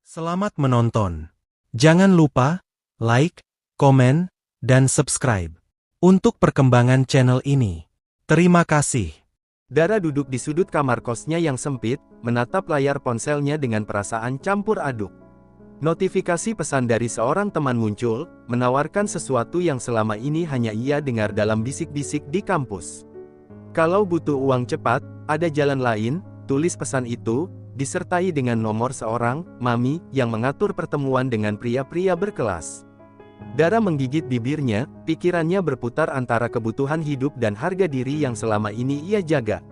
Selamat menonton. Jangan lupa like, komen, dan subscribe untuk perkembangan channel ini. Terima kasih. Dara duduk di sudut kamar kosnya yang sempit, menatap layar ponselnya dengan perasaan campur aduk. Notifikasi pesan dari seorang teman muncul, menawarkan sesuatu yang selama ini hanya ia dengar dalam bisik-bisik di kampus. Kalau butuh uang cepat, ada jalan lain, tulis pesan itu, disertai dengan nomor seorang, Mami, yang mengatur pertemuan dengan pria-pria berkelas. Dara menggigit bibirnya, pikirannya berputar antara kebutuhan hidup dan harga diri yang selama ini ia jaga.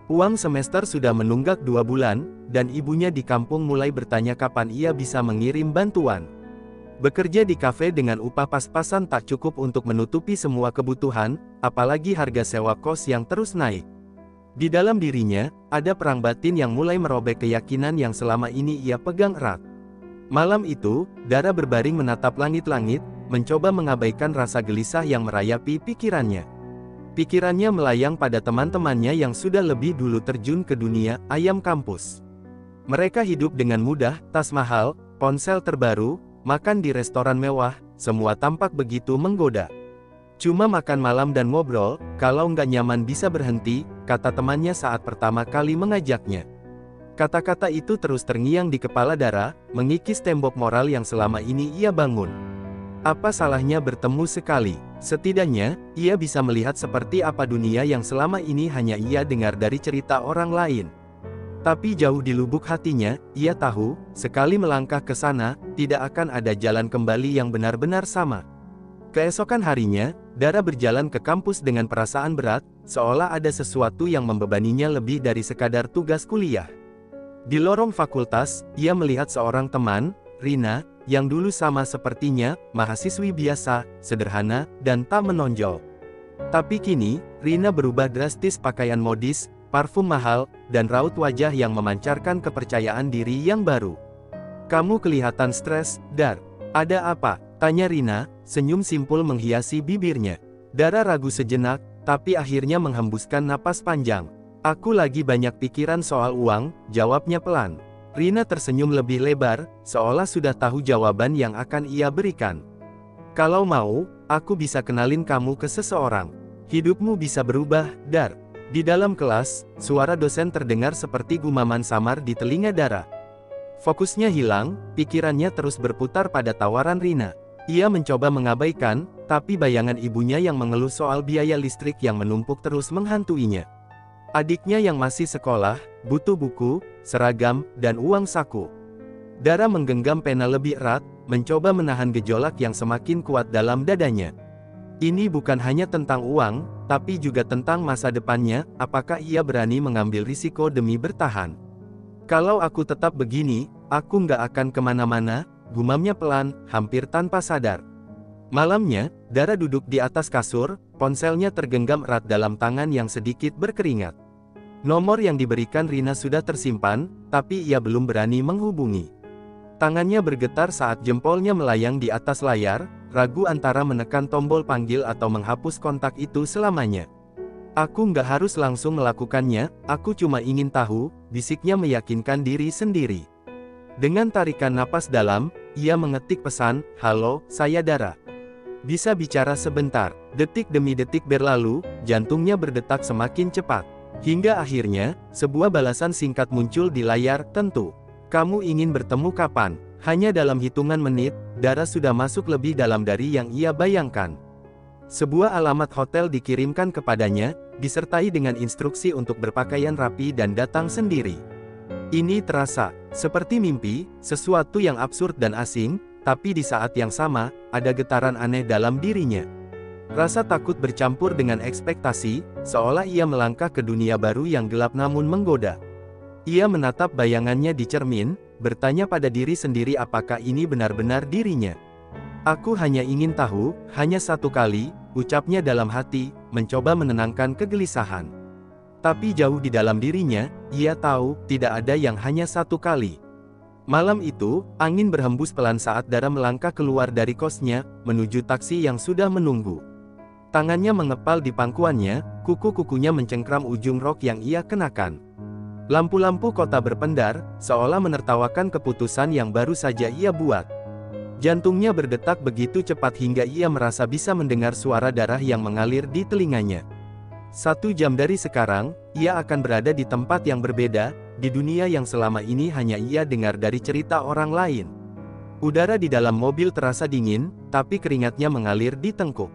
Uang semester sudah menunggak 2 bulan, dan ibunya di kampung mulai bertanya kapan ia bisa mengirim bantuan. Bekerja di kafe dengan upah pas-pasan tak cukup untuk menutupi semua kebutuhan, apalagi harga sewa kos yang terus naik. Di dalam dirinya, ada perang batin yang mulai merobek keyakinan yang selama ini ia pegang erat. Malam itu, Dara berbaring menatap langit-langit, mencoba mengabaikan rasa gelisah yang merayapi pikirannya. Pikirannya melayang pada teman-temannya yang sudah lebih dulu terjun ke dunia ayam kampus. Mereka hidup dengan mudah, tas mahal, ponsel terbaru, makan di restoran mewah, semua tampak begitu menggoda. Cuma makan malam dan ngobrol, kalau nggak nyaman bisa berhenti, kata temannya saat pertama kali mengajaknya. Kata-kata itu terus terngiang di kepala Dara, mengikis tembok moral yang selama ini ia bangun. Apa salahnya bertemu sekali? Setidaknya, ia bisa melihat seperti apa dunia yang selama ini hanya ia dengar dari cerita orang lain. Tapi jauh di lubuk hatinya, ia tahu, sekali melangkah ke sana, tidak akan ada jalan kembali yang benar-benar sama. Keesokan harinya, Dara berjalan ke kampus dengan perasaan berat, seolah ada sesuatu yang membebaninya lebih dari sekadar tugas kuliah. Di lorong fakultas, ia melihat seorang teman, Rina, yang dulu sama sepertinya, mahasiswi biasa, sederhana, dan tak menonjol. Tapi kini, Rina berubah drastis, pakaian modis, parfum mahal, dan raut wajah yang memancarkan kepercayaan diri yang baru. "Kamu kelihatan stres, Dar. Ada apa?" tanya Rina, senyum simpul menghiasi bibirnya. Dara ragu sejenak, tapi akhirnya menghembuskan napas panjang. "Aku lagi banyak pikiran soal uang," jawabnya pelan. Rina tersenyum lebih lebar, seolah sudah tahu jawaban yang akan ia berikan. "Kalau mau, aku bisa kenalin kamu ke seseorang. Hidupmu bisa berubah, Dar." Di dalam kelas, suara dosen terdengar seperti gumaman samar di telinga Dara. Fokusnya hilang, pikirannya terus berputar pada tawaran Rina. Ia mencoba mengabaikan, tapi bayangan ibunya yang mengeluh soal biaya listrik yang menumpuk terus menghantuinya. Adiknya yang masih sekolah, butuh buku, seragam, dan uang saku. Dara menggenggam pena lebih erat, mencoba menahan gejolak yang semakin kuat dalam dadanya. Ini bukan hanya tentang uang, tapi juga tentang masa depannya, apakah ia berani mengambil risiko demi bertahan. "Kalau aku tetap begini, aku nggak akan kemana-mana," gumamnya pelan, hampir tanpa sadar. Malamnya, Dara duduk di atas kasur, ponselnya tergenggam erat dalam tangan yang sedikit berkeringat. Nomor yang diberikan Rina sudah tersimpan, tapi ia belum berani menghubungi. Tangannya bergetar saat jempolnya melayang di atas layar, ragu antara menekan tombol panggil atau menghapus kontak itu selamanya. "Aku nggak harus langsung melakukannya, aku cuma ingin tahu," bisiknya meyakinkan diri sendiri. Dengan tarikan napas dalam, ia mengetik pesan, "Halo, saya Dara. Bisa bicara sebentar?" Detik demi detik berlalu, jantungnya berdetak semakin cepat. Hingga akhirnya, sebuah balasan singkat muncul di layar, "Tentu. Kamu ingin bertemu kapan?" Hanya dalam hitungan menit, Dara sudah masuk lebih dalam dari yang ia bayangkan. Sebuah alamat hotel dikirimkan kepadanya, disertai dengan instruksi untuk berpakaian rapi dan datang sendiri. Ini terasa seperti mimpi, sesuatu yang absurd dan asing, tapi di saat yang sama, ada getaran aneh dalam dirinya. Rasa takut bercampur dengan ekspektasi, seolah ia melangkah ke dunia baru yang gelap namun menggoda. Ia menatap bayangannya di cermin, bertanya pada diri sendiri apakah ini benar-benar dirinya. "Aku hanya ingin tahu, hanya satu kali," ucapnya dalam hati, mencoba menenangkan kegelisahan. Tapi jauh di dalam dirinya, ia tahu, tidak ada yang hanya satu kali. Malam itu, angin berhembus pelan saat Dara melangkah keluar dari kosnya, menuju taksi yang sudah menunggu. Tangannya mengepal di pangkuannya, kuku-kukunya mencengkram ujung rok yang ia kenakan. Lampu-lampu kota berpendar, seolah menertawakan keputusan yang baru saja ia buat. Jantungnya berdetak begitu cepat hingga ia merasa bisa mendengar suara darah yang mengalir di telinganya. 1 jam dari sekarang, ia akan berada di tempat yang berbeda, di dunia yang selama ini hanya ia dengar dari cerita orang lain. Udara di dalam mobil terasa dingin, tapi keringatnya mengalir di tengkuk.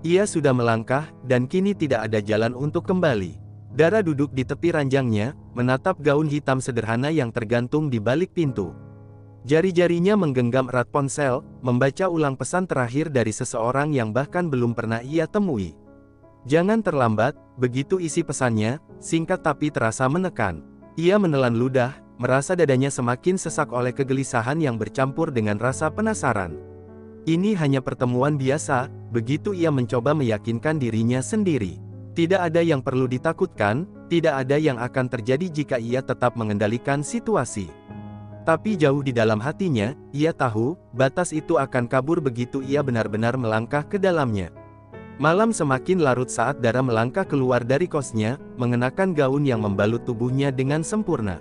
Ia sudah melangkah, dan kini tidak ada jalan untuk kembali. Dara duduk di tepi ranjangnya, menatap gaun hitam sederhana yang tergantung di balik pintu. Jari-jarinya menggenggam erat ponsel, membaca ulang pesan terakhir dari seseorang yang bahkan belum pernah ia temui. "Jangan terlambat," begitu isi pesannya, singkat tapi terasa menekan. Ia menelan ludah, merasa dadanya semakin sesak oleh kegelisahan yang bercampur dengan rasa penasaran. Ini hanya pertemuan biasa, begitu ia mencoba meyakinkan dirinya sendiri. Tidak ada yang perlu ditakutkan, tidak ada yang akan terjadi jika ia tetap mengendalikan situasi. Tapi jauh di dalam hatinya, ia tahu, batas itu akan kabur begitu ia benar-benar melangkah ke dalamnya. Malam semakin larut saat Dara melangkah keluar dari kosnya, mengenakan gaun yang membalut tubuhnya dengan sempurna.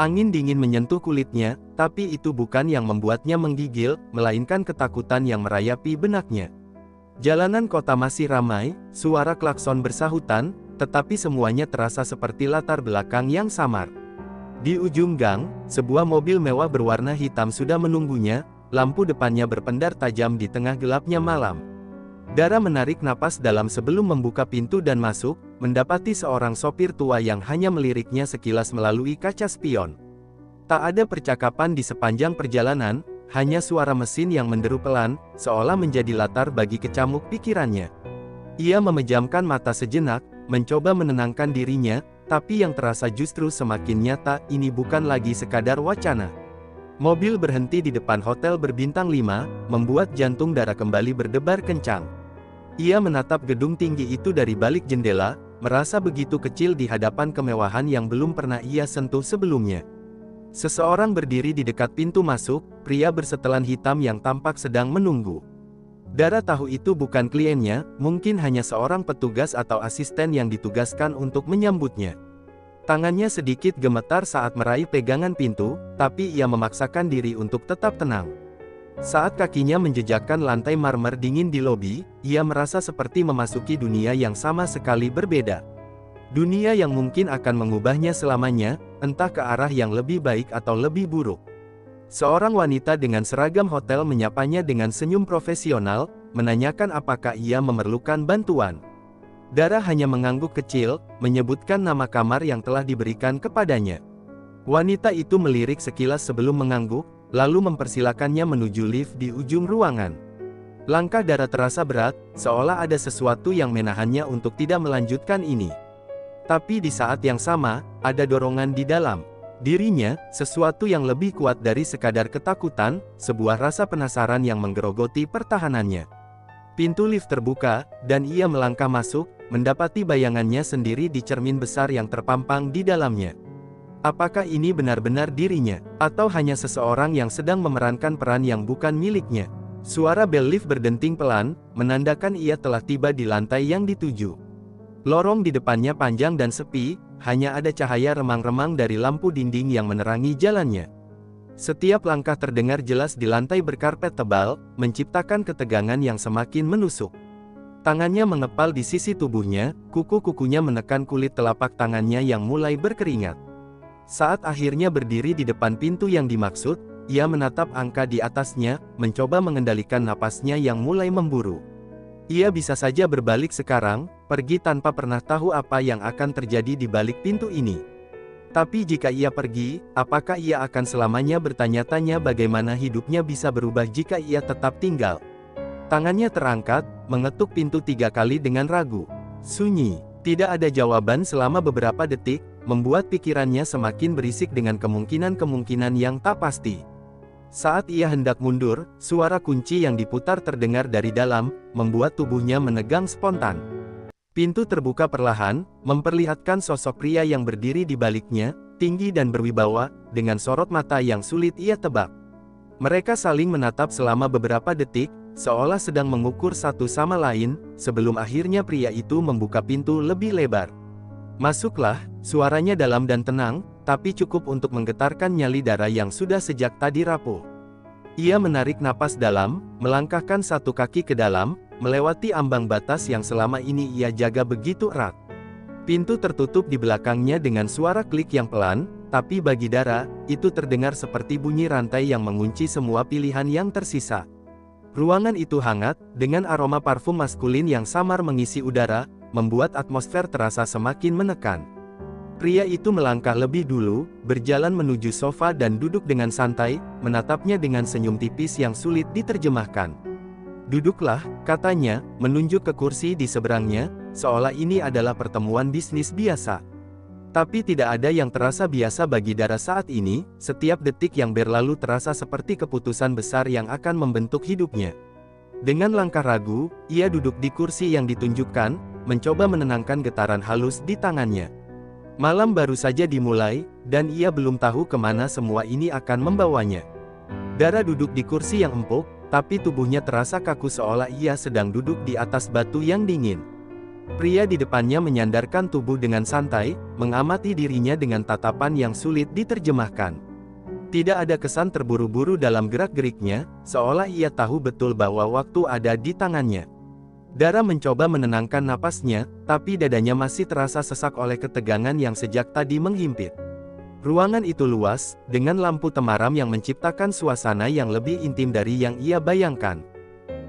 Angin dingin menyentuh kulitnya, tapi itu bukan yang membuatnya menggigil, melainkan ketakutan yang merayapi benaknya. Jalanan kota masih ramai, suara klakson bersahutan, tetapi semuanya terasa seperti latar belakang yang samar. Di ujung gang, sebuah mobil mewah berwarna hitam sudah menunggunya, lampu depannya berpendar tajam di tengah gelapnya malam. Dara menarik napas dalam sebelum membuka pintu dan masuk, mendapati seorang sopir tua yang hanya meliriknya sekilas melalui kaca spion. Tak ada percakapan di sepanjang perjalanan, hanya suara mesin yang menderu pelan, seolah menjadi latar bagi kecamuk pikirannya. Ia memejamkan mata sejenak, mencoba menenangkan dirinya, tapi yang terasa justru semakin nyata, ini bukan lagi sekadar wacana. Mobil berhenti di depan hotel berbintang 5, membuat jantung Dara kembali berdebar kencang. Ia menatap gedung tinggi itu dari balik jendela, merasa begitu kecil di hadapan kemewahan yang belum pernah ia sentuh sebelumnya. Seseorang berdiri di dekat pintu masuk, pria bersetelan hitam yang tampak sedang menunggu. Dara tahu itu bukan kliennya, mungkin hanya seorang petugas atau asisten yang ditugaskan untuk menyambutnya. Tangannya sedikit gemetar saat meraih pegangan pintu, tapi ia memaksakan diri untuk tetap tenang. Saat kakinya menjejakkan lantai marmer dingin di lobi, ia merasa seperti memasuki dunia yang sama sekali berbeda. Dunia yang mungkin akan mengubahnya selamanya, entah ke arah yang lebih baik atau lebih buruk. Seorang wanita dengan seragam hotel menyapanya dengan senyum profesional, menanyakan apakah ia memerlukan bantuan. Dara hanya mengangguk kecil, menyebutkan nama kamar yang telah diberikan kepadanya. Wanita itu melirik sekilas sebelum mengangguk, lalu mempersilakannya menuju lift di ujung ruangan. Langkah Dara terasa berat, seolah ada sesuatu yang menahannya untuk tidak melanjutkan ini. Tapi di saat yang sama, ada dorongan di dalam dirinya, sesuatu yang lebih kuat dari sekadar ketakutan, sebuah rasa penasaran yang menggerogoti pertahanannya. Pintu lift terbuka, dan ia melangkah masuk, mendapati bayangannya sendiri di cermin besar yang terpampang di dalamnya. Apakah ini benar-benar dirinya, atau hanya seseorang yang sedang memerankan peran yang bukan miliknya? Suara bel lift berdenting pelan, menandakan ia telah tiba di lantai yang dituju. Lorong di depannya panjang dan sepi, hanya ada cahaya remang-remang dari lampu dinding yang menerangi jalannya. Setiap langkah terdengar jelas di lantai berkarpet tebal, menciptakan ketegangan yang semakin menusuk. Tangannya mengepal di sisi tubuhnya, kuku-kukunya menekan kulit telapak tangannya yang mulai berkeringat. Saat akhirnya berdiri di depan pintu yang dimaksud, ia menatap angka di atasnya, mencoba mengendalikan napasnya yang mulai memburu. Ia bisa saja berbalik sekarang, pergi tanpa pernah tahu apa yang akan terjadi di balik pintu ini. Tapi jika ia pergi, apakah ia akan selamanya bertanya-tanya bagaimana hidupnya bisa berubah jika ia tetap tinggal? Tangannya terangkat, mengetuk pintu 3 kali dengan ragu. Sunyi, tidak ada jawaban selama beberapa detik, membuat pikirannya semakin berisik dengan kemungkinan-kemungkinan yang tak pasti. Saat ia hendak mundur, suara kunci yang diputar terdengar dari dalam, membuat tubuhnya menegang spontan. Pintu terbuka perlahan, memperlihatkan sosok pria yang berdiri di baliknya, tinggi dan berwibawa, dengan sorot mata yang sulit ia tebak. Mereka saling menatap selama beberapa detik, seolah sedang mengukur satu sama lain, sebelum akhirnya pria itu membuka pintu lebih lebar. Masuklah, suaranya dalam dan tenang, tapi cukup untuk menggetarkan nyali Dara yang sudah sejak tadi rapuh. Ia menarik napas dalam, melangkahkan satu kaki ke dalam, melewati ambang batas yang selama ini ia jaga begitu erat. Pintu tertutup di belakangnya dengan suara klik yang pelan, tapi bagi Dara, itu terdengar seperti bunyi rantai yang mengunci semua pilihan yang tersisa. Ruangan itu hangat, dengan aroma parfum maskulin yang samar mengisi udara, membuat atmosfer terasa semakin menekan. Pria itu melangkah lebih dulu, berjalan menuju sofa dan duduk dengan santai, menatapnya dengan senyum tipis yang sulit diterjemahkan. "Duduklah," katanya, menunjuk ke kursi di seberangnya, seolah ini adalah pertemuan bisnis biasa. Tapi tidak ada yang terasa biasa bagi Dara saat ini, setiap detik yang berlalu terasa seperti keputusan besar yang akan membentuk hidupnya. Dengan langkah ragu, ia duduk di kursi yang ditunjukkan, mencoba menenangkan getaran halus di tangannya. Malam baru saja dimulai, dan ia belum tahu kemana semua ini akan membawanya. Dara duduk di kursi yang empuk, tapi tubuhnya terasa kaku seolah ia sedang duduk di atas batu yang dingin. Pria di depannya menyandarkan tubuh dengan santai, mengamati dirinya dengan tatapan yang sulit diterjemahkan. Tidak ada kesan terburu-buru dalam gerak-geriknya, seolah ia tahu betul bahwa waktu ada di tangannya. Dara mencoba menenangkan napasnya, tapi dadanya masih terasa sesak oleh ketegangan yang sejak tadi menghimpit. Ruangan itu luas, dengan lampu temaram yang menciptakan suasana yang lebih intim dari yang ia bayangkan.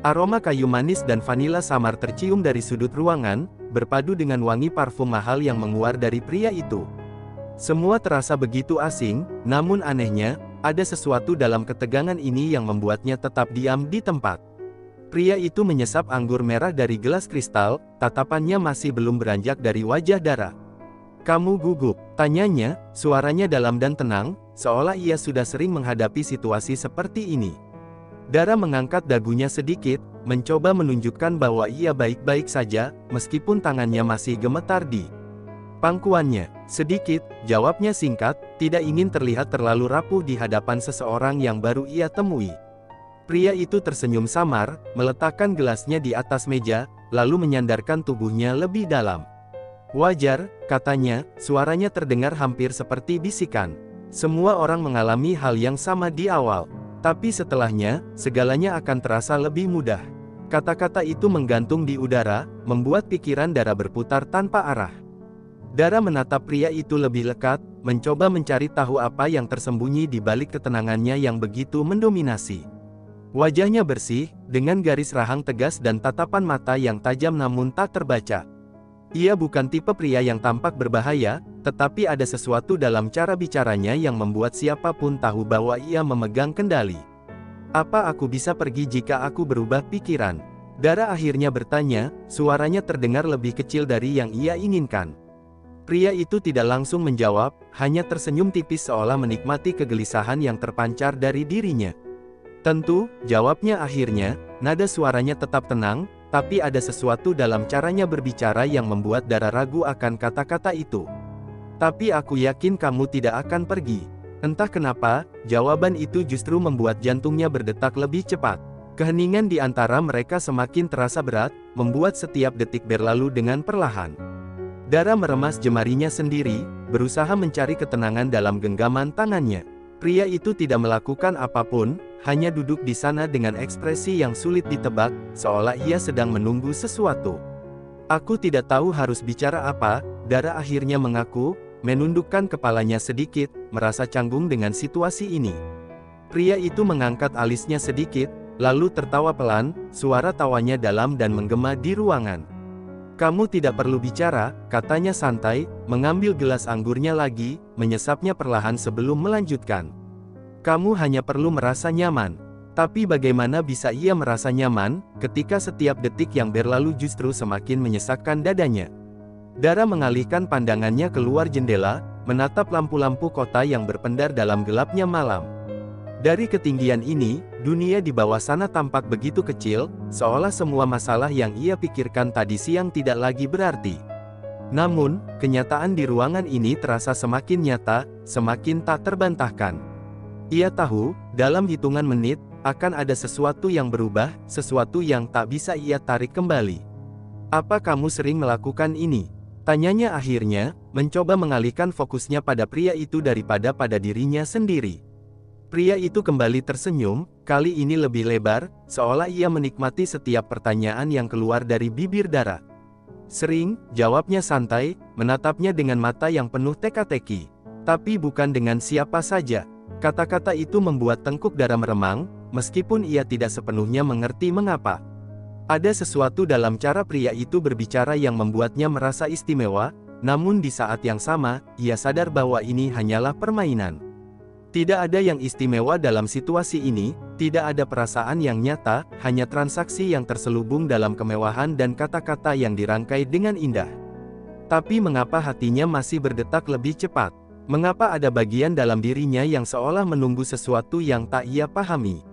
Aroma kayu manis dan vanila samar tercium dari sudut ruangan, berpadu dengan wangi parfum mahal yang menguar dari pria itu. Semua terasa begitu asing, namun anehnya, ada sesuatu dalam ketegangan ini yang membuatnya tetap diam di tempat. Pria itu menyesap anggur merah dari gelas kristal, tatapannya masih belum beranjak dari wajah Dara. "Kamu gugup?" tanyanya, suaranya dalam dan tenang, seolah ia sudah sering menghadapi situasi seperti ini. Dara mengangkat dagunya sedikit, mencoba menunjukkan bahwa ia baik-baik saja, meskipun tangannya masih gemetar di pangkuannya. "Sedikit," jawabnya singkat, tidak ingin terlihat terlalu rapuh di hadapan seseorang yang baru ia temui. Pria itu tersenyum samar, meletakkan gelasnya di atas meja, lalu menyandarkan tubuhnya lebih dalam. "Wajar," katanya, suaranya terdengar hampir seperti bisikan. "Semua orang mengalami hal yang sama di awal. Tapi setelahnya, segalanya akan terasa lebih mudah." Kata-kata itu menggantung di udara, membuat pikiran Dara berputar tanpa arah. Dara menatap pria itu lebih lekat, mencoba mencari tahu apa yang tersembunyi di balik ketenangannya yang begitu mendominasi. Wajahnya bersih, dengan garis rahang tegas dan tatapan mata yang tajam namun tak terbaca. Ia bukan tipe pria yang tampak berbahaya, tetapi ada sesuatu dalam cara bicaranya yang membuat siapapun tahu bahwa ia memegang kendali. "Apa aku bisa pergi jika aku berubah pikiran?" Dara akhirnya bertanya, suaranya terdengar lebih kecil dari yang ia inginkan. Pria itu tidak langsung menjawab, hanya tersenyum tipis seolah menikmati kegelisahan yang terpancar dari dirinya. "Tentu," jawabnya akhirnya, nada suaranya tetap tenang, tapi ada sesuatu dalam caranya berbicara yang membuat Dara ragu akan kata-kata itu. "Tapi aku yakin kamu tidak akan pergi." Entah kenapa, jawaban itu justru membuat jantungnya berdetak lebih cepat. Keheningan di antara mereka semakin terasa berat, membuat setiap detik berlalu dengan perlahan. Dara meremas jemarinya sendiri, berusaha mencari ketenangan dalam genggaman tangannya. Pria itu tidak melakukan apapun, hanya duduk di sana dengan ekspresi yang sulit ditebak, seolah ia sedang menunggu sesuatu. "Aku tidak tahu harus bicara apa," Dara akhirnya mengaku, menundukkan kepalanya sedikit, merasa canggung dengan situasi ini. Pria itu mengangkat alisnya sedikit, lalu tertawa pelan, suara tawanya dalam dan menggema di ruangan. "Kamu tidak perlu bicara," katanya santai, mengambil gelas anggurnya lagi, menyesapnya perlahan sebelum melanjutkan. "Kamu hanya perlu merasa nyaman." Tapi bagaimana bisa ia merasa nyaman, ketika setiap detik yang berlalu justru semakin menyesakkan dadanya? Dara mengalihkan pandangannya keluar jendela, menatap lampu-lampu kota yang berpendar dalam gelapnya malam. Dari ketinggian ini, dunia di bawah sana tampak begitu kecil, seolah semua masalah yang ia pikirkan tadi siang tidak lagi berarti. Namun, kenyataan di ruangan ini terasa semakin nyata, semakin tak terbantahkan. Ia tahu, dalam hitungan menit, akan ada sesuatu yang berubah, sesuatu yang tak bisa ia tarik kembali. "Apa kamu sering melakukan ini?" Tanyanya akhirnya, mencoba mengalihkan fokusnya pada pria itu daripada pada dirinya sendiri. Pria itu kembali tersenyum, kali ini lebih lebar, seolah ia menikmati setiap pertanyaan yang keluar dari bibir Dara. Sering, jawabnya santai, menatapnya dengan mata yang penuh teka-teki. Tapi bukan dengan siapa saja. Kata-kata itu membuat tengkuk Dara meremang, meskipun ia tidak sepenuhnya mengerti mengapa. Ada sesuatu dalam cara pria itu berbicara yang membuatnya merasa istimewa, namun di saat yang sama, ia sadar bahwa ini hanyalah permainan. Tidak ada yang istimewa dalam situasi ini, tidak ada perasaan yang nyata, hanya transaksi yang terselubung dalam kemewahan dan kata-kata yang dirangkai dengan indah. Tapi mengapa hatinya masih berdetak lebih cepat? Mengapa ada bagian dalam dirinya yang seolah menunggu sesuatu yang tak ia pahami?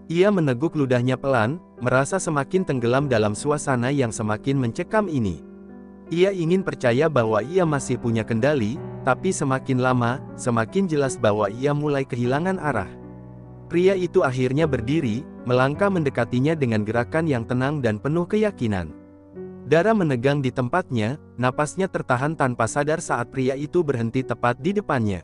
Ia meneguk ludahnya pelan, merasa semakin tenggelam dalam suasana yang semakin mencekam ini. Ia ingin percaya bahwa ia masih punya kendali, tapi semakin lama, semakin jelas bahwa ia mulai kehilangan arah. Pria itu akhirnya berdiri, melangkah mendekatinya dengan gerakan yang tenang dan penuh keyakinan. Dara menegang di tempatnya, napasnya tertahan tanpa sadar saat pria itu berhenti tepat di depannya.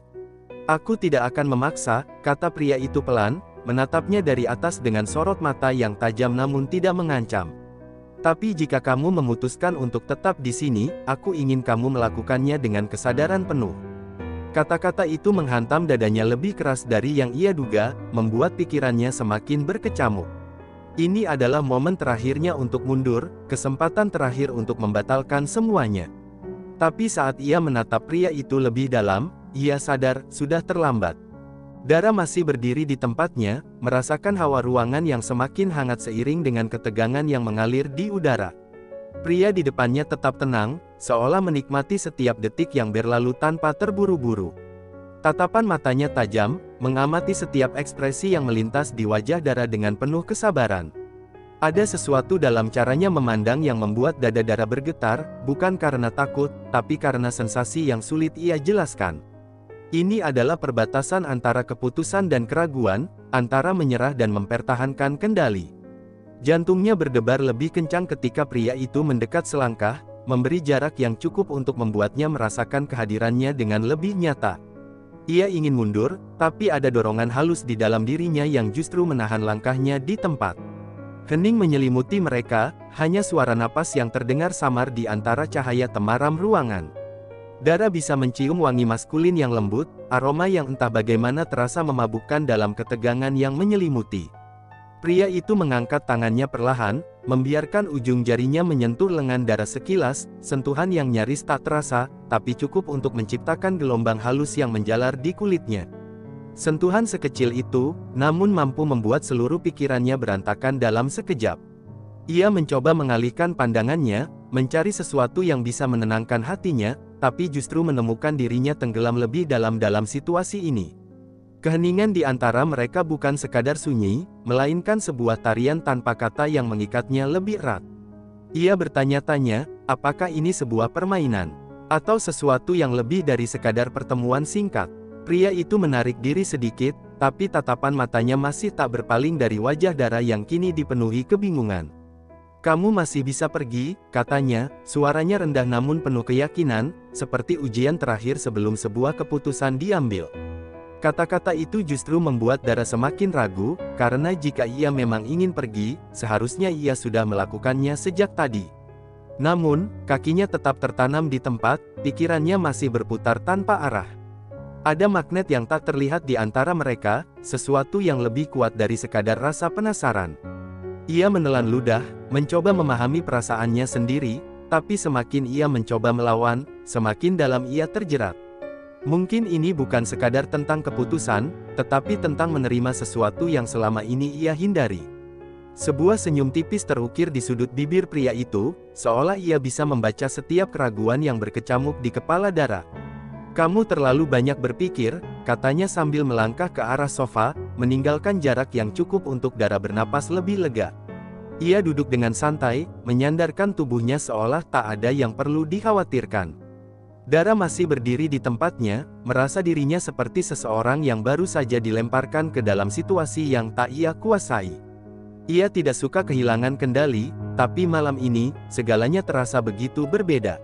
"Aku tidak akan memaksa," kata pria itu pelan, menatapnya dari atas dengan sorot mata yang tajam namun tidak mengancam. "Tapi jika kamu memutuskan untuk tetap di sini, aku ingin kamu melakukannya dengan kesadaran penuh." Kata-kata itu menghantam dadanya lebih keras dari yang ia duga, membuat pikirannya semakin berkecamuk. Ini adalah momen terakhirnya untuk mundur, kesempatan terakhir untuk membatalkan semuanya. Tapi saat ia menatap pria itu lebih dalam, ia sadar, sudah terlambat. Dara masih berdiri di tempatnya, merasakan hawa ruangan yang semakin hangat seiring dengan ketegangan yang mengalir di udara. Pria di depannya tetap tenang, seolah menikmati setiap detik yang berlalu tanpa terburu-buru. Tatapan matanya tajam, mengamati setiap ekspresi yang melintas di wajah Dara dengan penuh kesabaran. Ada sesuatu dalam caranya memandang yang membuat dada Dara bergetar, bukan karena takut, tapi karena sensasi yang sulit ia jelaskan. Ini adalah perbatasan antara keputusan dan keraguan, antara menyerah dan mempertahankan kendali. Jantungnya berdebar lebih kencang ketika pria itu mendekat selangkah, memberi jarak yang cukup untuk membuatnya merasakan kehadirannya dengan lebih nyata. Ia ingin mundur, tapi ada dorongan halus di dalam dirinya yang justru menahan langkahnya di tempat. Hening menyelimuti mereka, hanya suara napas yang terdengar samar di antara cahaya temaram ruangan. Dara bisa mencium wangi maskulin yang lembut, aroma yang entah bagaimana terasa memabukkan dalam ketegangan yang menyelimuti. Pria itu mengangkat tangannya perlahan, membiarkan ujung jarinya menyentuh lengan Dara sekilas, sentuhan yang nyaris tak terasa, tapi cukup untuk menciptakan gelombang halus yang menjalar di kulitnya. Sentuhan sekecil itu, namun mampu membuat seluruh pikirannya berantakan dalam sekejap. Ia mencoba mengalihkan pandangannya, mencari sesuatu yang bisa menenangkan hatinya, tapi justru menemukan dirinya tenggelam lebih dalam situasi ini. Keheningan di antara mereka bukan sekadar sunyi, melainkan sebuah tarian tanpa kata yang mengikatnya lebih erat. Ia bertanya-tanya, apakah ini sebuah permainan? Atau sesuatu yang lebih dari sekadar pertemuan singkat? Pria itu menarik diri sedikit, tapi tatapan matanya masih tak berpaling dari wajah Dara yang kini dipenuhi kebingungan. "Kamu masih bisa pergi," katanya, suaranya rendah namun penuh keyakinan, seperti ujian terakhir sebelum sebuah keputusan diambil. Kata-kata itu justru membuat Dara semakin ragu, karena jika ia memang ingin pergi, seharusnya ia sudah melakukannya sejak tadi. Namun, kakinya tetap tertanam di tempat, pikirannya masih berputar tanpa arah. Ada magnet yang tak terlihat di antara mereka, sesuatu yang lebih kuat dari sekadar rasa penasaran. Ia menelan ludah, mencoba memahami perasaannya sendiri, tapi semakin ia mencoba melawan, semakin dalam ia terjerat. Mungkin ini bukan sekadar tentang keputusan, tetapi tentang menerima sesuatu yang selama ini ia hindari. Sebuah senyum tipis terukir di sudut bibir pria itu, seolah ia bisa membaca setiap keraguan yang berkecamuk di kepala Dara. "Kamu terlalu banyak berpikir," katanya sambil melangkah ke arah sofa, meninggalkan jarak yang cukup untuk Dara bernapas lebih lega. Ia duduk dengan santai, menyandarkan tubuhnya seolah tak ada yang perlu dikhawatirkan. Dara masih berdiri di tempatnya, merasa dirinya seperti seseorang yang baru saja dilemparkan ke dalam situasi yang tak ia kuasai. Ia tidak suka kehilangan kendali, tapi malam ini, segalanya terasa begitu berbeda.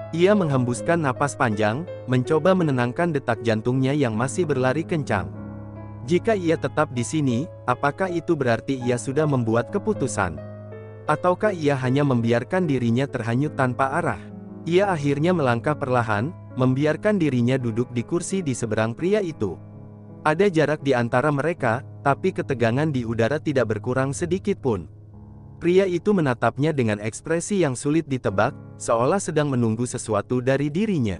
Ia menghembuskan napas panjang, mencoba menenangkan detak jantungnya yang masih berlari kencang. Jika ia tetap di sini, apakah itu berarti ia sudah membuat keputusan? Ataukah ia hanya membiarkan dirinya terhanyut tanpa arah? Ia akhirnya melangkah perlahan, membiarkan dirinya duduk di kursi di seberang pria itu. Ada jarak di antara mereka, tapi ketegangan di udara tidak berkurang sedikit pun. Pria itu menatapnya dengan ekspresi yang sulit ditebak, seolah sedang menunggu sesuatu dari dirinya.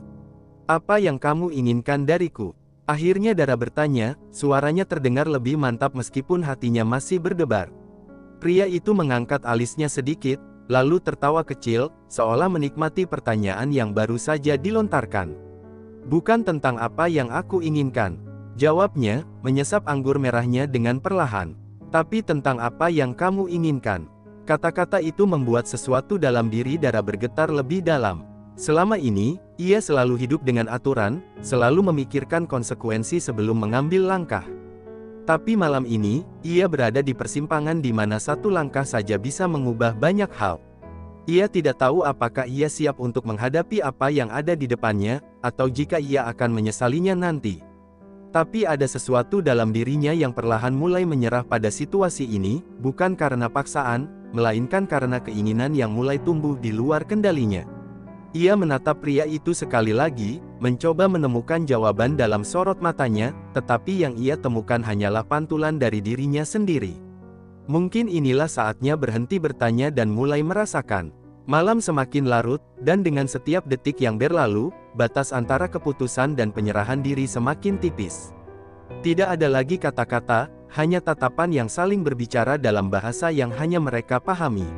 "Apa yang kamu inginkan dariku?" Akhirnya Dara bertanya, suaranya terdengar lebih mantap meskipun hatinya masih berdebar. Pria itu mengangkat alisnya sedikit, lalu tertawa kecil, seolah menikmati pertanyaan yang baru saja dilontarkan. "Bukan tentang apa yang aku inginkan," jawabnya, menyesap anggur merahnya dengan perlahan. "Tapi tentang apa yang kamu inginkan." Kata-kata itu membuat sesuatu dalam diri Dara bergetar lebih dalam. Selama ini, ia selalu hidup dengan aturan, selalu memikirkan konsekuensi sebelum mengambil langkah. Tapi malam ini, ia berada di persimpangan di mana satu langkah saja bisa mengubah banyak hal. Ia tidak tahu apakah ia siap untuk menghadapi apa yang ada di depannya, atau jika ia akan menyesalinya nanti. Tapi ada sesuatu dalam dirinya yang perlahan mulai menyerah pada situasi ini, bukan karena paksaan, melainkan karena keinginan yang mulai tumbuh di luar kendalinya. Ia menatap pria itu sekali lagi, mencoba menemukan jawaban dalam sorot matanya, tetapi yang ia temukan hanyalah pantulan dari dirinya sendiri. Mungkin inilah saatnya berhenti bertanya dan mulai merasakan. Malam semakin larut, dan dengan setiap detik yang berlalu, batas antara keputusan dan penyerahan diri semakin tipis. Tidak ada lagi kata-kata, hanya tatapan yang saling berbicara dalam bahasa yang hanya mereka pahami.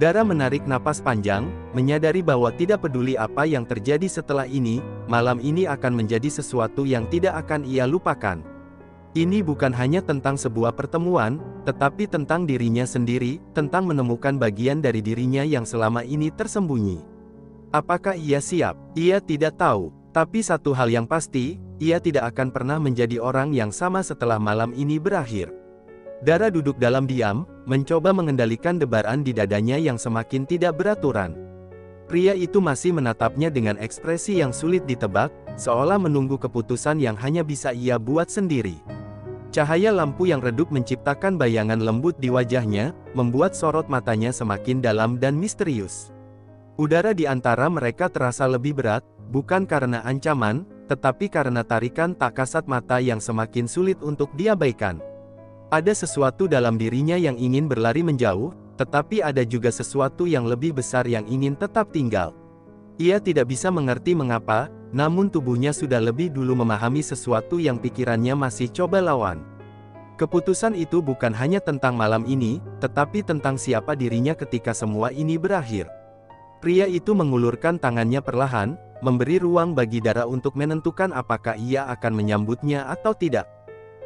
Dara menarik napas panjang, menyadari bahwa tidak peduli apa yang terjadi setelah ini, malam ini akan menjadi sesuatu yang tidak akan ia lupakan. Ini bukan hanya tentang sebuah pertemuan, tetapi tentang dirinya sendiri, tentang menemukan bagian dari dirinya yang selama ini tersembunyi. Apakah ia siap? Ia tidak tahu. Tapi satu hal yang pasti, ia tidak akan pernah menjadi orang yang sama setelah malam ini berakhir. Dara duduk dalam diam, mencoba mengendalikan debaran di dadanya yang semakin tidak beraturan. Pria itu masih menatapnya dengan ekspresi yang sulit ditebak, seolah menunggu keputusan yang hanya bisa ia buat sendiri. Cahaya lampu yang redup menciptakan bayangan lembut di wajahnya, membuat sorot matanya semakin dalam dan misterius. Udara di antara mereka terasa lebih berat, bukan karena ancaman, tetapi karena tarikan tak kasat mata yang semakin sulit untuk diabaikan. Ada sesuatu dalam dirinya yang ingin berlari menjauh, tetapi ada juga sesuatu yang lebih besar yang ingin tetap tinggal. Ia tidak bisa mengerti mengapa, namun tubuhnya sudah lebih dulu memahami sesuatu yang pikirannya masih coba lawan. Keputusan itu bukan hanya tentang malam ini, tetapi tentang siapa dirinya ketika semua ini berakhir. Pria itu mengulurkan tangannya perlahan, memberi ruang bagi Dara untuk menentukan apakah ia akan menyambutnya atau tidak.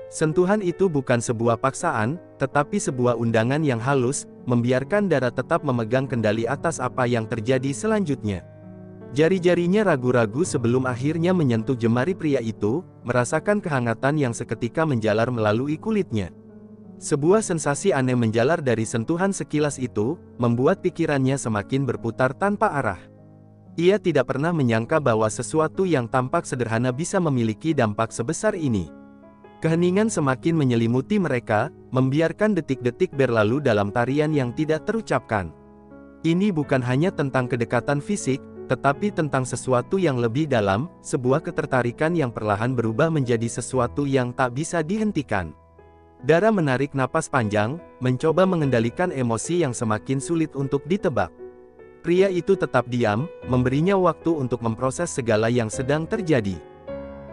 Sentuhan itu bukan sebuah paksaan, tetapi sebuah undangan yang halus, membiarkan Dara tetap memegang kendali atas apa yang terjadi selanjutnya. Jari-jarinya ragu-ragu sebelum akhirnya menyentuh jemari pria itu, merasakan kehangatan yang seketika menjalar melalui kulitnya. Sebuah sensasi aneh menjalar dari sentuhan sekilas itu, membuat pikirannya semakin berputar tanpa arah. Ia tidak pernah menyangka bahwa sesuatu yang tampak sederhana bisa memiliki dampak sebesar ini. Keheningan semakin menyelimuti mereka, membiarkan detik-detik berlalu dalam tarian yang tidak terucapkan. Ini bukan hanya tentang kedekatan fisik, tetapi tentang sesuatu yang lebih dalam, sebuah ketertarikan yang perlahan berubah menjadi sesuatu yang tak bisa dihentikan. Dara menarik napas panjang, mencoba mengendalikan emosi yang semakin sulit untuk ditebak. Pria itu tetap diam, memberinya waktu untuk memproses segala yang sedang terjadi.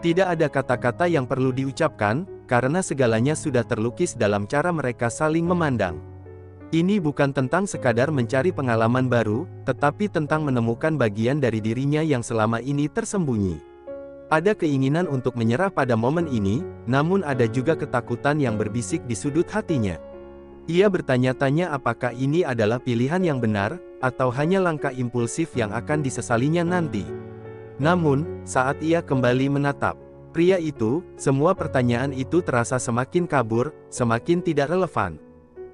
Tidak ada kata-kata yang perlu diucapkan, karena segalanya sudah terlukis dalam cara mereka saling memandang. Ini bukan tentang sekadar mencari pengalaman baru, tetapi tentang menemukan bagian dari dirinya yang selama ini tersembunyi. Ada keinginan untuk menyerah pada momen ini, namun ada juga ketakutan yang berbisik di sudut hatinya. Ia bertanya-tanya apakah ini adalah pilihan yang benar, atau hanya langkah impulsif yang akan disesalinya nanti. Namun, saat ia kembali menatap pria itu, semua pertanyaan itu terasa semakin kabur, semakin tidak relevan.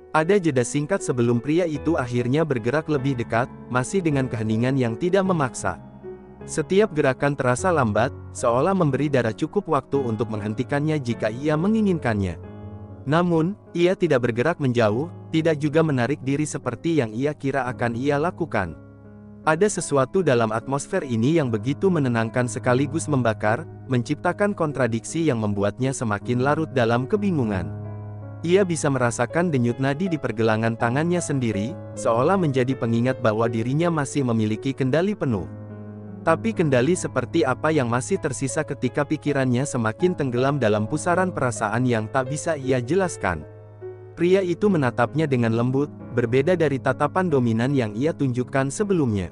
Ada jeda singkat sebelum pria itu akhirnya bergerak lebih dekat, masih dengan keheningan yang tidak memaksa. Setiap gerakan terasa lambat, seolah memberi Dara cukup waktu untuk menghentikannya jika ia menginginkannya. Namun, ia tidak bergerak menjauh, tidak juga menarik diri seperti yang ia kira akan ia lakukan. Ada sesuatu dalam atmosfer ini yang begitu menenangkan sekaligus membakar, menciptakan kontradiksi yang membuatnya semakin larut dalam kebingungan. Ia bisa merasakan denyut nadi di pergelangan tangannya sendiri, seolah menjadi pengingat bahwa dirinya masih memiliki kendali penuh. Tapi kendali seperti apa yang masih tersisa ketika pikirannya semakin tenggelam dalam pusaran perasaan yang tak bisa ia jelaskan. Pria itu menatapnya dengan lembut, berbeda dari tatapan dominan yang ia tunjukkan sebelumnya.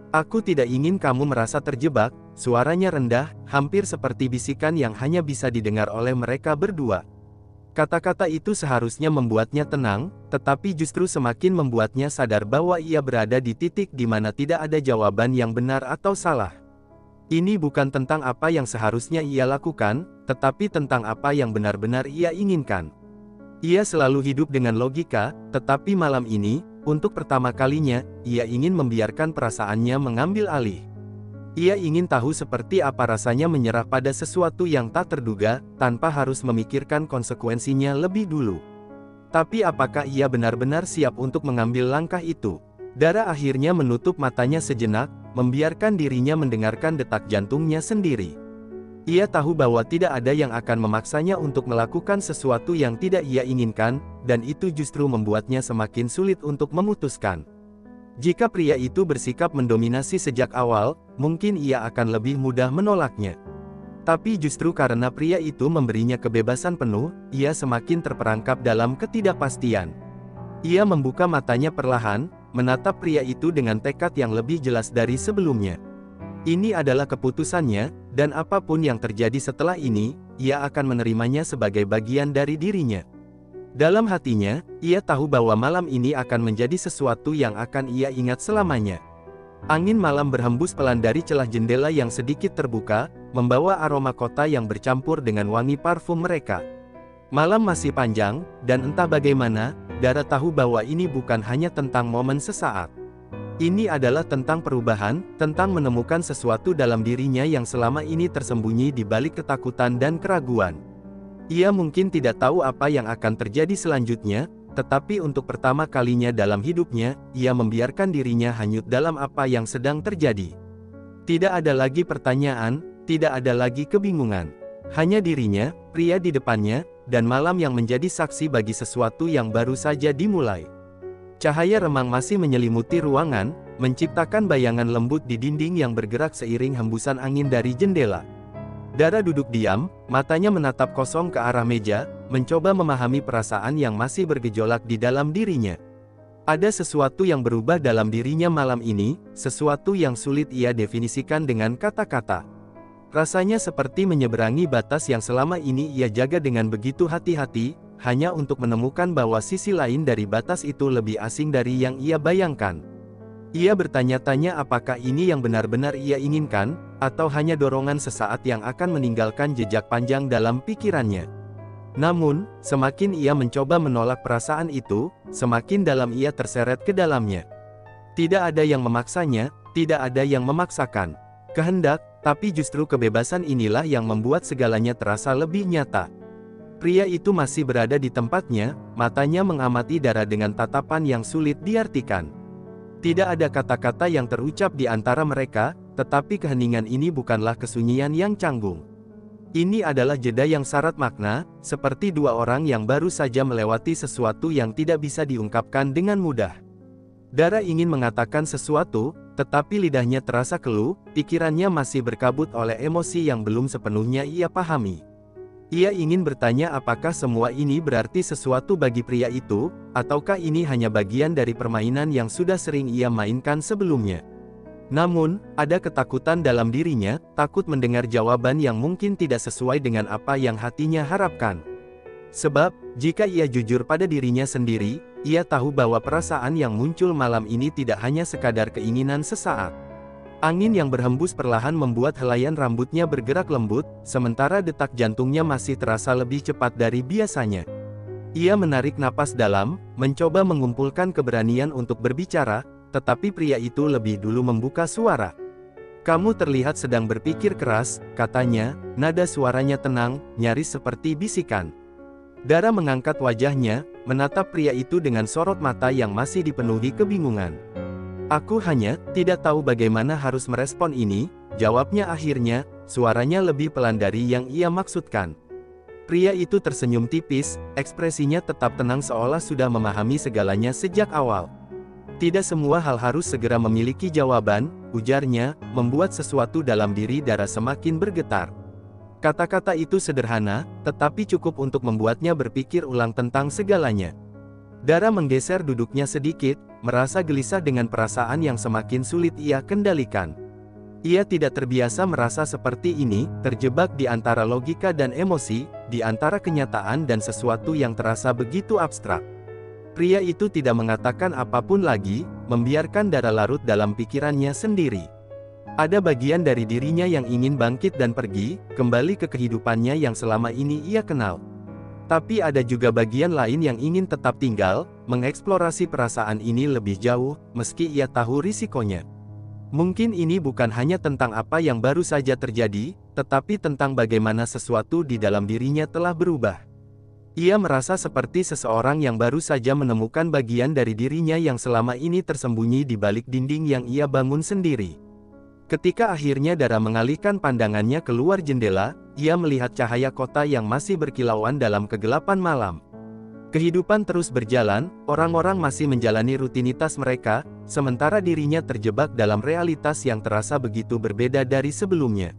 "Aku tidak ingin kamu merasa terjebak," suaranya rendah, hampir seperti bisikan yang hanya bisa didengar oleh mereka berdua. Kata-kata itu seharusnya membuatnya tenang, tetapi justru semakin membuatnya sadar bahwa ia berada di titik di mana tidak ada jawaban yang benar atau salah. Ini bukan tentang apa yang seharusnya ia lakukan, tetapi tentang apa yang benar-benar ia inginkan. Ia selalu hidup dengan logika, tetapi malam ini, untuk pertama kalinya, ia ingin membiarkan perasaannya mengambil alih. Ia ingin tahu seperti apa rasanya menyerah pada sesuatu yang tak terduga, tanpa harus memikirkan konsekuensinya lebih dulu. Tapi apakah ia benar-benar siap untuk mengambil langkah itu? Dara akhirnya menutup matanya sejenak, membiarkan dirinya mendengarkan detak jantungnya sendiri. Ia tahu bahwa tidak ada yang akan memaksanya untuk melakukan sesuatu yang tidak ia inginkan, dan itu justru membuatnya semakin sulit untuk memutuskan. Jika pria itu bersikap mendominasi sejak awal, mungkin ia akan lebih mudah menolaknya. Tapi justru karena pria itu memberinya kebebasan penuh, ia semakin terperangkap dalam ketidakpastian. Ia membuka matanya perlahan, menatap pria itu dengan tekad yang lebih jelas dari sebelumnya. Ini adalah keputusannya, dan apapun yang terjadi setelah ini, ia akan menerimanya sebagai bagian dari dirinya. Dalam hatinya, ia tahu bahwa malam ini akan menjadi sesuatu yang akan ia ingat selamanya. Angin malam berhembus pelan dari celah jendela yang sedikit terbuka, membawa aroma kota yang bercampur dengan wangi parfum mereka. Malam masih panjang, dan entah bagaimana, Dara tahu bahwa ini bukan hanya tentang momen sesaat. Ini adalah tentang perubahan, tentang menemukan sesuatu dalam dirinya yang selama ini tersembunyi di balik ketakutan dan keraguan. Ia mungkin tidak tahu apa yang akan terjadi selanjutnya, tetapi untuk pertama kalinya dalam hidupnya, ia membiarkan dirinya hanyut dalam apa yang sedang terjadi. Tidak ada lagi pertanyaan, tidak ada lagi kebingungan. Hanya dirinya, pria di depannya, dan malam yang menjadi saksi bagi sesuatu yang baru saja dimulai. Cahaya remang masih menyelimuti ruangan, menciptakan bayangan lembut di dinding yang bergerak seiring hembusan angin dari jendela. Dara duduk diam, matanya menatap kosong ke arah meja, mencoba memahami perasaan yang masih bergejolak di dalam dirinya. Ada sesuatu yang berubah dalam dirinya malam ini, sesuatu yang sulit ia definisikan dengan kata-kata. Rasanya seperti menyeberangi batas yang selama ini ia jaga dengan begitu hati-hati, hanya untuk menemukan bahwa sisi lain dari batas itu lebih asing dari yang ia bayangkan. Ia bertanya-tanya apakah ini yang benar-benar ia inginkan, atau hanya dorongan sesaat yang akan meninggalkan jejak panjang dalam pikirannya. Namun, semakin ia mencoba menolak perasaan itu, semakin dalam ia terseret ke dalamnya. Tidak ada yang memaksanya, tidak ada yang memaksakan kehendak, tapi justru kebebasan inilah yang membuat segalanya terasa lebih nyata. Pria itu masih berada di tempatnya, matanya mengamati Dara dengan tatapan yang sulit diartikan. Tidak ada kata-kata yang terucap di antara mereka, tetapi keheningan ini bukanlah kesunyian yang canggung. Ini adalah jeda yang syarat makna, seperti dua orang yang baru saja melewati sesuatu yang tidak bisa diungkapkan dengan mudah. Dara ingin mengatakan sesuatu, tetapi lidahnya terasa keluh, pikirannya masih berkabut oleh emosi yang belum sepenuhnya ia pahami. Ia ingin bertanya apakah semua ini berarti sesuatu bagi pria itu, ataukah ini hanya bagian dari permainan yang sudah sering ia mainkan sebelumnya. Namun, ada ketakutan dalam dirinya, takut mendengar jawaban yang mungkin tidak sesuai dengan apa yang hatinya harapkan. Sebab, jika ia jujur pada dirinya sendiri, ia tahu bahwa perasaan yang muncul malam ini tidak hanya sekadar keinginan sesaat. Angin yang berhembus perlahan membuat helaian rambutnya bergerak lembut, sementara detak jantungnya masih terasa lebih cepat dari biasanya. Ia menarik napas dalam, mencoba mengumpulkan keberanian untuk berbicara, tetapi pria itu lebih dulu membuka suara. Kamu terlihat sedang berpikir keras, katanya, nada suaranya tenang, nyaris seperti bisikan. Dara mengangkat wajahnya, menatap pria itu dengan sorot mata yang masih dipenuhi kebingungan. Aku hanya tidak tahu bagaimana harus merespon ini, jawabnya akhirnya, suaranya lebih pelan dari yang ia maksudkan. Pria itu tersenyum tipis, ekspresinya tetap tenang seolah sudah memahami segalanya sejak awal. Tidak semua hal harus segera memiliki jawaban, ujarnya, membuat sesuatu dalam diri Dara semakin bergetar. Kata-kata itu sederhana, tetapi cukup untuk membuatnya berpikir ulang tentang segalanya. Dara menggeser duduknya sedikit, merasa gelisah dengan perasaan yang semakin sulit ia kendalikan. Ia tidak terbiasa merasa seperti ini, terjebak di antara logika dan emosi, di antara kenyataan dan sesuatu yang terasa begitu abstrak. Pria itu tidak mengatakan apapun lagi, membiarkan Dara larut dalam pikirannya sendiri. Ada bagian dari dirinya yang ingin bangkit dan pergi, kembali ke kehidupannya yang selama ini ia kenal. Tapi ada juga bagian lain yang ingin tetap tinggal, mengeksplorasi perasaan ini lebih jauh, meski ia tahu risikonya. Mungkin ini bukan hanya tentang apa yang baru saja terjadi, tetapi tentang bagaimana sesuatu di dalam dirinya telah berubah. Ia merasa seperti seseorang yang baru saja menemukan bagian dari dirinya yang selama ini tersembunyi di balik dinding yang ia bangun sendiri. Ketika akhirnya Dara mengalihkan pandangannya keluar jendela, ia melihat cahaya kota yang masih berkilauan dalam kegelapan malam. Kehidupan terus berjalan, orang-orang masih menjalani rutinitas mereka, sementara dirinya terjebak dalam realitas yang terasa begitu berbeda dari sebelumnya.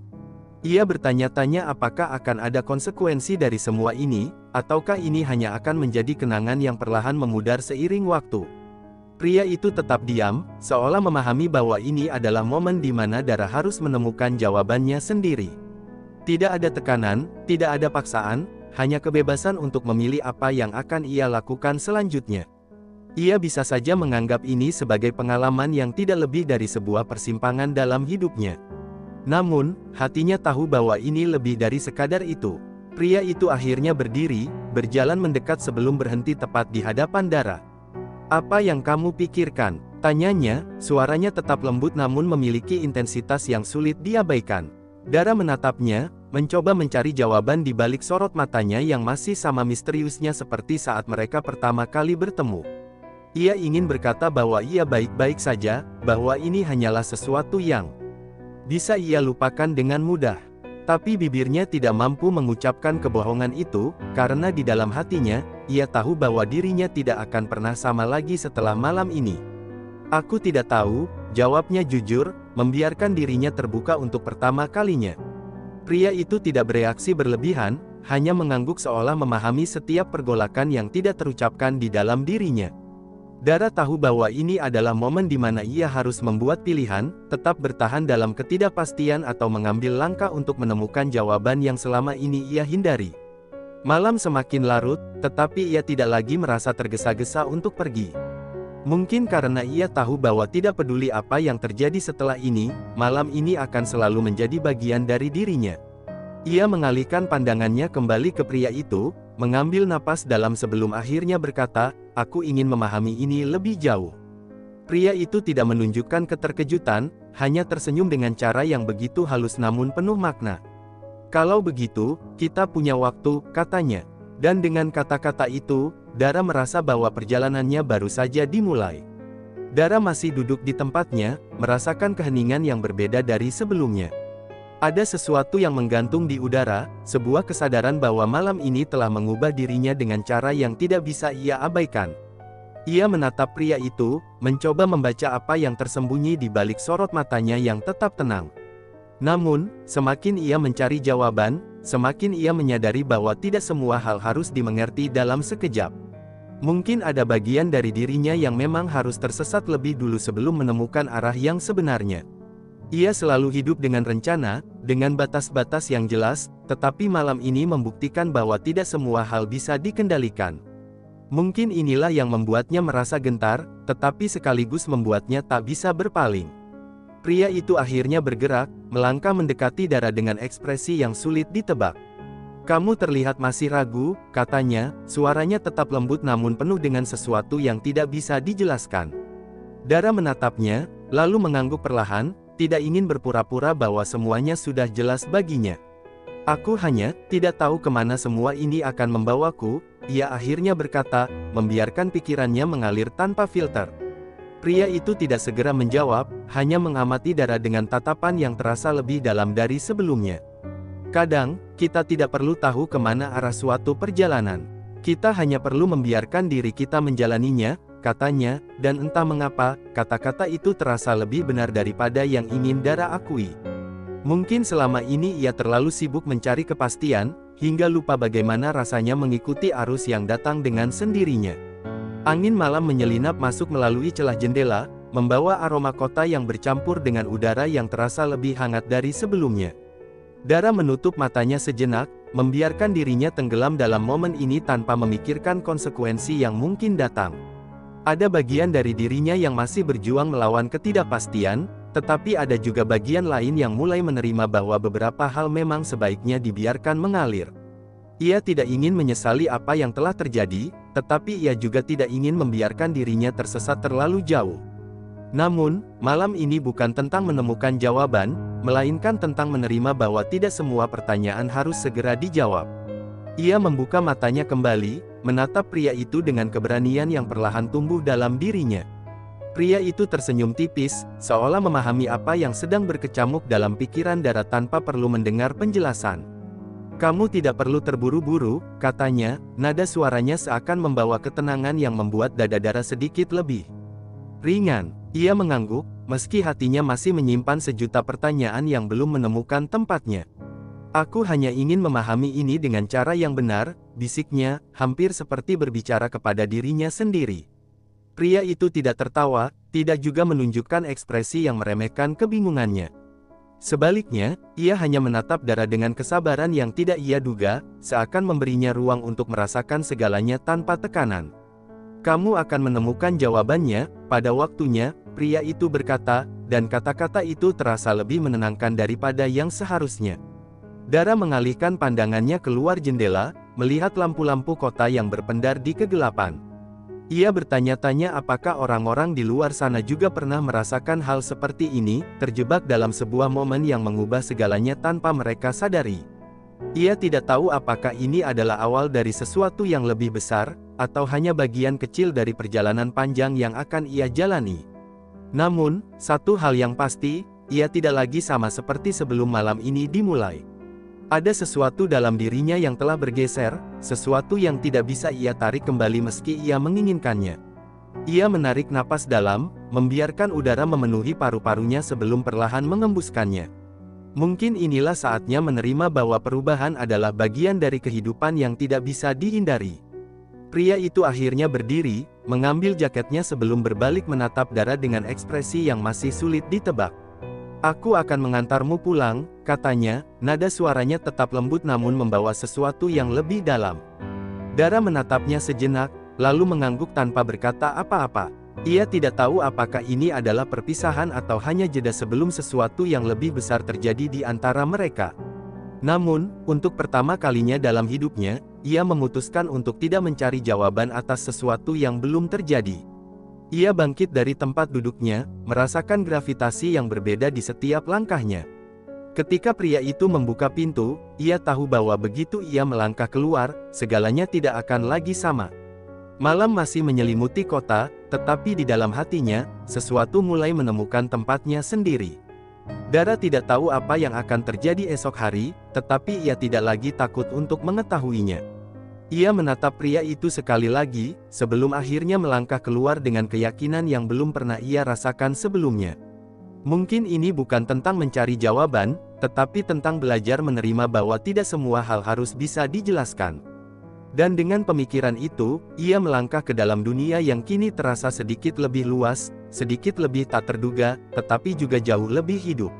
Ia bertanya-tanya apakah akan ada konsekuensi dari semua ini, ataukah ini hanya akan menjadi kenangan yang perlahan memudar seiring waktu. Pria itu tetap diam, seolah memahami bahwa ini adalah momen di mana Dara harus menemukan jawabannya sendiri. Tidak ada tekanan, tidak ada paksaan, hanya kebebasan untuk memilih apa yang akan ia lakukan selanjutnya. Ia bisa saja menganggap ini sebagai pengalaman yang tidak lebih dari sebuah persimpangan dalam hidupnya. Namun, hatinya tahu bahwa ini lebih dari sekadar itu. Pria itu akhirnya berdiri, berjalan mendekat sebelum berhenti tepat di hadapan Dara. "Apa yang kamu pikirkan?" tanyanya, suaranya tetap lembut namun memiliki intensitas yang sulit diabaikan. Dara menatapnya, mencoba mencari jawaban di balik sorot matanya yang masih sama misteriusnya seperti saat mereka pertama kali bertemu. Ia ingin berkata bahwa ia baik-baik saja, bahwa ini hanyalah sesuatu yang bisa ia lupakan dengan mudah. Tapi bibirnya tidak mampu mengucapkan kebohongan itu, karena di dalam hatinya, ia tahu bahwa dirinya tidak akan pernah sama lagi setelah malam ini. "Aku tidak tahu," jawabnya jujur, membiarkan dirinya terbuka untuk pertama kalinya. Pria itu tidak bereaksi berlebihan, hanya mengangguk seolah memahami setiap pergolakan yang tidak terucapkan di dalam dirinya. Dara tahu bahwa ini adalah momen di mana ia harus membuat pilihan, tetap bertahan dalam ketidakpastian atau mengambil langkah untuk menemukan jawaban yang selama ini ia hindari. Malam semakin larut, tetapi ia tidak lagi merasa tergesa-gesa untuk pergi. Mungkin karena ia tahu bahwa tidak peduli apa yang terjadi setelah ini, malam ini akan selalu menjadi bagian dari dirinya. Ia mengalihkan pandangannya kembali ke pria itu, mengambil napas dalam sebelum akhirnya berkata, "Aku ingin memahami ini lebih jauh." Pria itu tidak menunjukkan keterkejutan, hanya tersenyum dengan cara yang begitu halus namun penuh makna. "Kalau begitu, kita punya waktu," katanya. Dan dengan kata-kata itu, Dara merasa bahwa perjalanannya baru saja dimulai. Dara masih duduk di tempatnya, merasakan keheningan yang berbeda dari sebelumnya. Ada sesuatu yang menggantung di udara, sebuah kesadaran bahwa malam ini telah mengubah dirinya dengan cara yang tidak bisa ia abaikan. Ia menatap pria itu, mencoba membaca apa yang tersembunyi di balik sorot matanya yang tetap tenang. Namun, semakin ia mencari jawaban, semakin ia menyadari bahwa tidak semua hal harus dimengerti dalam sekejap. Mungkin ada bagian dari dirinya yang memang harus tersesat lebih dulu sebelum menemukan arah yang sebenarnya. Ia selalu hidup dengan rencana, dengan batas-batas yang jelas, tetapi malam ini membuktikan bahwa tidak semua hal bisa dikendalikan. Mungkin inilah yang membuatnya merasa gentar, tetapi sekaligus membuatnya tak bisa berpaling. Pria itu akhirnya bergerak, melangkah mendekati Dara dengan ekspresi yang sulit ditebak. "Kamu terlihat masih ragu," katanya, suaranya tetap lembut namun penuh dengan sesuatu yang tidak bisa dijelaskan. Dara menatapnya, lalu mengangguk perlahan, tidak ingin berpura-pura bahwa semuanya sudah jelas baginya. Aku hanya tidak tahu kemana semua ini akan membawaku, ia akhirnya berkata, membiarkan pikirannya mengalir tanpa filter. Pria itu tidak segera menjawab, hanya mengamati Dara dengan tatapan yang terasa lebih dalam dari sebelumnya. Kadang, kita tidak perlu tahu kemana arah suatu perjalanan. Kita hanya perlu membiarkan diri kita menjalaninya, katanya, dan entah mengapa, kata-kata itu terasa lebih benar daripada yang ingin Dara akui. Mungkin selama ini ia terlalu sibuk mencari kepastian, hingga lupa bagaimana rasanya mengikuti arus yang datang dengan sendirinya. Angin malam menyelinap masuk melalui celah jendela, membawa aroma kota yang bercampur dengan udara yang terasa lebih hangat dari sebelumnya. Dara menutup matanya sejenak, membiarkan dirinya tenggelam dalam momen ini tanpa memikirkan konsekuensi yang mungkin datang. Ada bagian dari dirinya yang masih berjuang melawan ketidakpastian, tetapi ada juga bagian lain yang mulai menerima bahwa beberapa hal memang sebaiknya dibiarkan mengalir. Ia tidak ingin menyesali apa yang telah terjadi, tetapi ia juga tidak ingin membiarkan dirinya tersesat terlalu jauh. Namun, malam ini bukan tentang menemukan jawaban, melainkan tentang menerima bahwa tidak semua pertanyaan harus segera dijawab. Ia membuka matanya kembali, menatap pria itu dengan keberanian yang perlahan tumbuh dalam dirinya. Pria itu tersenyum tipis, seolah memahami apa yang sedang berkecamuk dalam pikiran Dara tanpa perlu mendengar penjelasan. Kamu tidak perlu terburu-buru, katanya, nada suaranya seakan membawa ketenangan yang membuat dada Dara sedikit lebih ringan. Ia mengangguk, meski hatinya masih menyimpan sejuta pertanyaan yang belum menemukan tempatnya. Aku hanya ingin memahami ini dengan cara yang benar, bisiknya, hampir seperti berbicara kepada dirinya sendiri. Pria itu tidak tertawa, tidak juga menunjukkan ekspresi yang meremehkan kebingungannya. Sebaliknya, ia hanya menatap Dara dengan kesabaran yang tidak ia duga, seakan memberinya ruang untuk merasakan segalanya tanpa tekanan. Kamu akan menemukan jawabannya, pada waktunya, pria itu berkata, dan kata-kata itu terasa lebih menenangkan daripada yang seharusnya. Dara mengalihkan pandangannya keluar jendela, melihat lampu-lampu kota yang berpendar di kegelapan. Ia bertanya-tanya apakah orang-orang di luar sana juga pernah merasakan hal seperti ini, terjebak dalam sebuah momen yang mengubah segalanya tanpa mereka sadari. Ia tidak tahu apakah ini adalah awal dari sesuatu yang lebih besar, atau hanya bagian kecil dari perjalanan panjang yang akan ia jalani. Namun, satu hal yang pasti, ia tidak lagi sama seperti sebelum malam ini dimulai. Ada sesuatu dalam dirinya yang telah bergeser, sesuatu yang tidak bisa ia tarik kembali meski ia menginginkannya. Ia menarik napas dalam, membiarkan udara memenuhi paru-parunya sebelum perlahan mengembuskannya. Mungkin inilah saatnya menerima bahwa perubahan adalah bagian dari kehidupan yang tidak bisa dihindari. Pria itu akhirnya berdiri, mengambil jaketnya sebelum berbalik menatap Dara dengan ekspresi yang masih sulit ditebak. Aku akan mengantarmu pulang, katanya, nada suaranya tetap lembut namun membawa sesuatu yang lebih dalam. Dara menatapnya sejenak, lalu mengangguk tanpa berkata apa-apa. Ia tidak tahu apakah ini adalah perpisahan atau hanya jeda sebelum sesuatu yang lebih besar terjadi di antara mereka. Namun, untuk pertama kalinya dalam hidupnya, ia memutuskan untuk tidak mencari jawaban atas sesuatu yang belum terjadi. Ia bangkit dari tempat duduknya, merasakan gravitasi yang berbeda di setiap langkahnya. Ketika pria itu membuka pintu, ia tahu bahwa begitu ia melangkah keluar, segalanya tidak akan lagi sama. Malam masih menyelimuti kota, tetapi di dalam hatinya, sesuatu mulai menemukan tempatnya sendiri. Dara tidak tahu apa yang akan terjadi esok hari, tetapi ia tidak lagi takut untuk mengetahuinya. Ia menatap pria itu sekali lagi, sebelum akhirnya melangkah keluar dengan keyakinan yang belum pernah ia rasakan sebelumnya. Mungkin ini bukan tentang mencari jawaban, tetapi tentang belajar menerima bahwa tidak semua hal harus bisa dijelaskan. Dan dengan pemikiran itu, ia melangkah ke dalam dunia yang kini terasa sedikit lebih luas, sedikit lebih tak terduga, tetapi juga jauh lebih hidup.